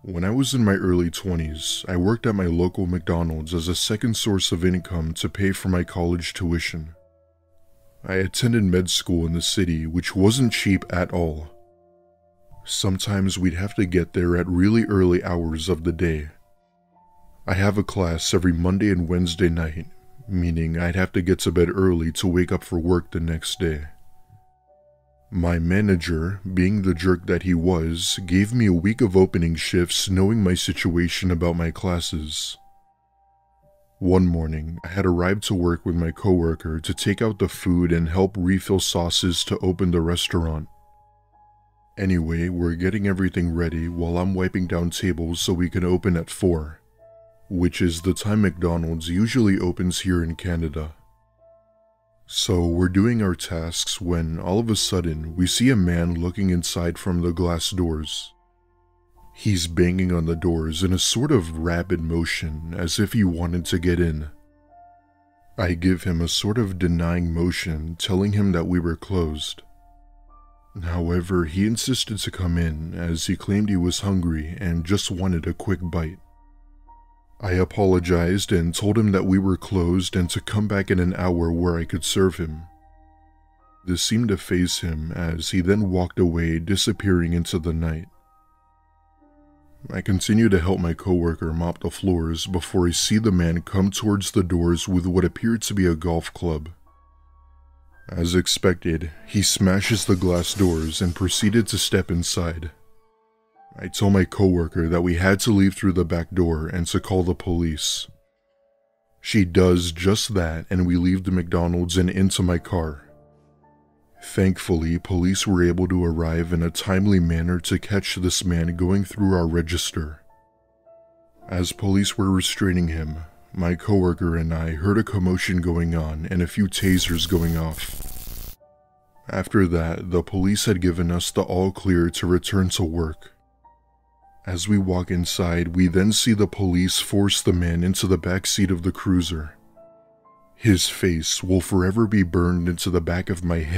When I was in my early 20s, I worked at my local McDonald's as a second source of income to pay for my college tuition. I attended med school in the city, which wasn't cheap at all. Sometimes we'd have to get there at really early hours of the day. I have a class every Monday and Wednesday night, meaning I'd have to get to bed early to wake up for work the next day. My manager, being the jerk that he was, gave me a week of opening shifts knowing my situation about my classes. One morning, I had arrived to work with my coworker to take out the food and help refill sauces to open the restaurant. Anyway, we're getting everything ready while I'm wiping down tables so we can open at 4, which is the time McDonald's usually opens here in Canada. So we're doing our tasks when, all of a sudden, we see a man looking inside from the glass doors. He's banging on the doors in a sort of rapid motion, as if he wanted to get in. I give him a sort of denying motion, telling him that we were closed. However, he insisted to come in, as he claimed he was hungry and just wanted a quick bite. I apologized and told him that we were closed and to come back in an hour where I could serve him. This seemed to faze him as he then walked away, disappearing into the night. I continued to help my coworker mop the floors before I see the man come towards the doors with what appeared to be a golf club. As expected, he smashes the glass doors and proceeded to step inside. I told my coworker that we had to leave through the back door and to call the police. She does just that, and we leave the McDonald's and into my car. Thankfully, police were able to arrive in a timely manner to catch this man going through our register. As police were restraining him, my coworker and I heard a commotion going on and a few tasers going off. After that, the police had given us the all clear to return to work. As we walk inside, we then see the police force the man into the back seat of the cruiser. His face will forever be burned into the back of my head.